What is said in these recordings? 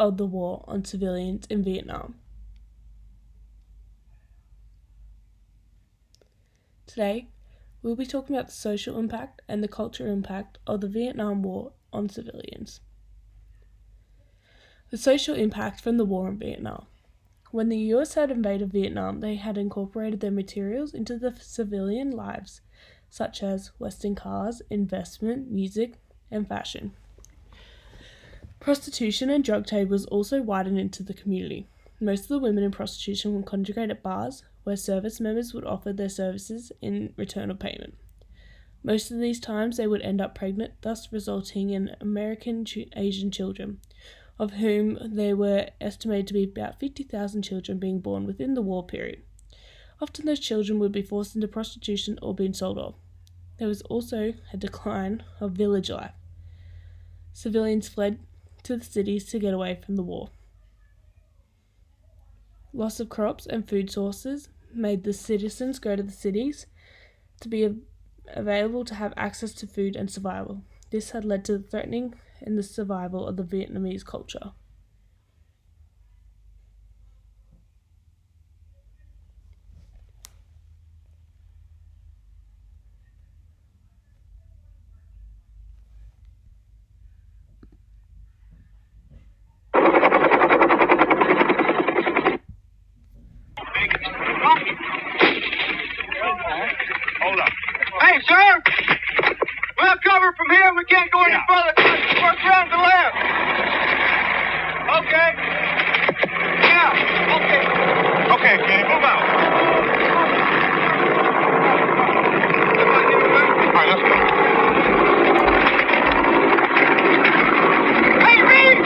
of the war on civilians in Vietnam. Today, we'll be talking about the social impact and the cultural impact of the Vietnam War on civilians. The social impact from the war in Vietnam. When the US had invaded Vietnam, they had incorporated their materials into the civilian lives, such as Western cars, investment, music, and fashion. Prostitution and drug trade was also widened into the community. Most of the women in prostitution would congregate at bars, where service members would offer their services in return of payment. Most of these times they would end up pregnant, thus resulting in American Asian children, of whom there were estimated to be about 50,000 children being born within the war period. Often those children would be forced into prostitution or being sold off. There was also a decline of village life. Civilians fled to the cities to get away from the war. Loss of crops and food sources made the citizens go to the cities to be available to have access to food and survival. This had led to the threatening and the survival of the Vietnamese culture. Hold up. Hey, sir! We'll cover from here. We can't go any further. Work around the left. Okay. Yeah, okay. Okay, Kenny, move out. All right, let's go. Hey, Reed!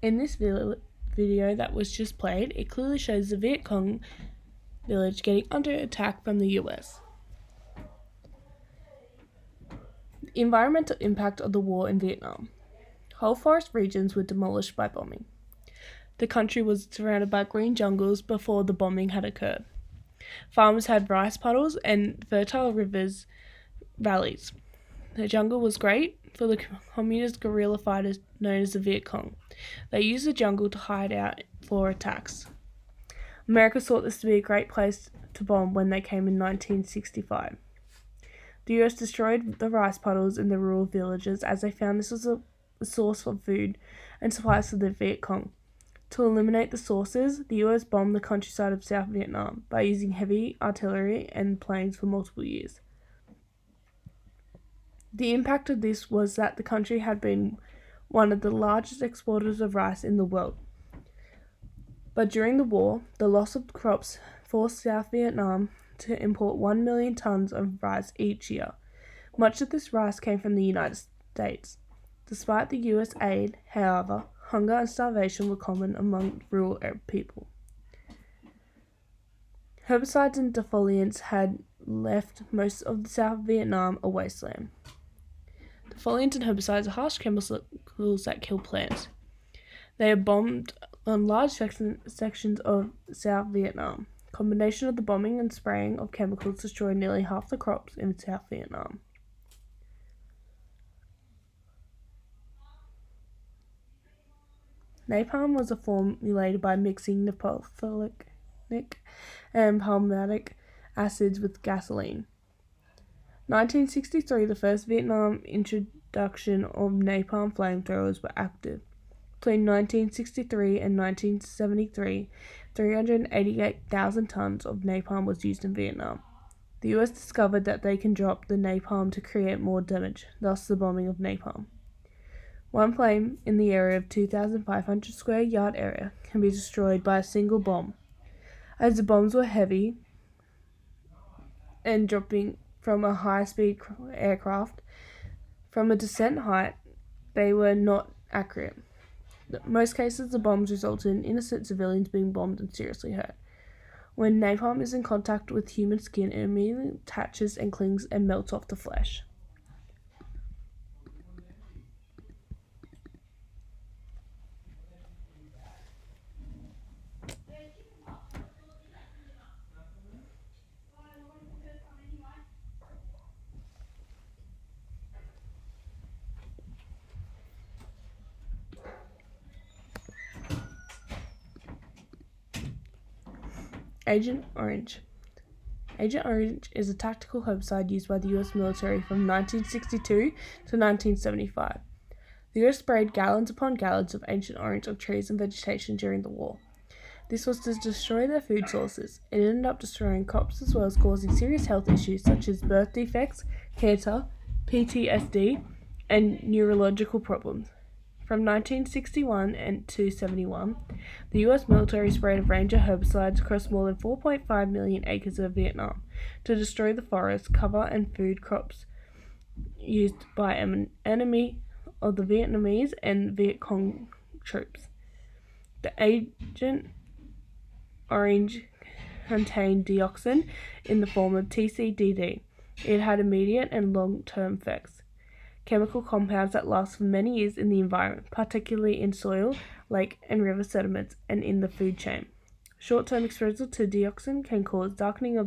In this video that was just played, it clearly shows the Viet Cong village getting under attack from the US. The environmental impact of the war in Vietnam. Whole forest regions were demolished by bombing. The country was surrounded by green jungles before the bombing had occurred. Farmers had rice puddles and fertile rivers, valleys. The jungle was great for the communist guerrilla fighters known as the Viet Cong. They used the jungle to hide out for attacks. America thought this to be a great place to bomb when they came in 1965. The US destroyed the rice puddles in the rural villages as they found this was a source of food and supplies for the Viet Cong. To eliminate the sources, the US bombed the countryside of South Vietnam by using heavy artillery and planes for multiple years. The impact of this was that the country had been one of the largest exporters of rice in the world. But during the war, the loss of crops forced South Vietnam to import 1 million tons of rice each year. Much of this rice came from the United States. Despite the US aid, however, hunger and starvation were common among rural people. Herbicides and defoliants had left most of South Vietnam a wasteland. Defoliants and herbicides are harsh chemicals that kill plants. They are bombed on large sections of South Vietnam. Combination of the bombing and spraying of chemicals destroyed nearly half the crops in South Vietnam. Napalm was formulated by mixing naphtholic and palmitic acids with gasoline. 1963, the first Vietnam introduction of napalm flamethrowers were active. Between 1963 and 1973, 388,000 tons of napalm was used in Vietnam. The US discovered that they can drop the napalm to create more damage, thus the bombing of napalm. One plane in the area of 2,500 square yard area can be destroyed by a single bomb. As the bombs were heavy and dropping from a high-speed aircraft, from a descent height, they were not accurate. In most cases, the bombs resulted in innocent civilians being bombed and seriously hurt. When napalm is in contact with human skin, it immediately attaches and clings and melts off the flesh. Agent Orange. Agent Orange is a tactical herbicide used by the US military from 1962 to 1975. The US sprayed gallons upon gallons of Agent Orange on trees and vegetation during the war. This was to destroy their food sources. It ended up destroying crops as well as causing serious health issues such as birth defects, cancer, PTSD, and neurological problems. From 1961 to 71, the US military sprayed a range of herbicides across more than 4.5 million acres of Vietnam to destroy the forests, cover, and food crops used by an enemy of the Vietnamese and Viet Cong troops. The Agent Orange contained dioxin in the form of TCDD. It had immediate and long-term effects. Chemical compounds that last for many years in the environment, particularly in soil, lake and river sediments, and in the food chain. Short-term exposure to dioxin can cause darkening of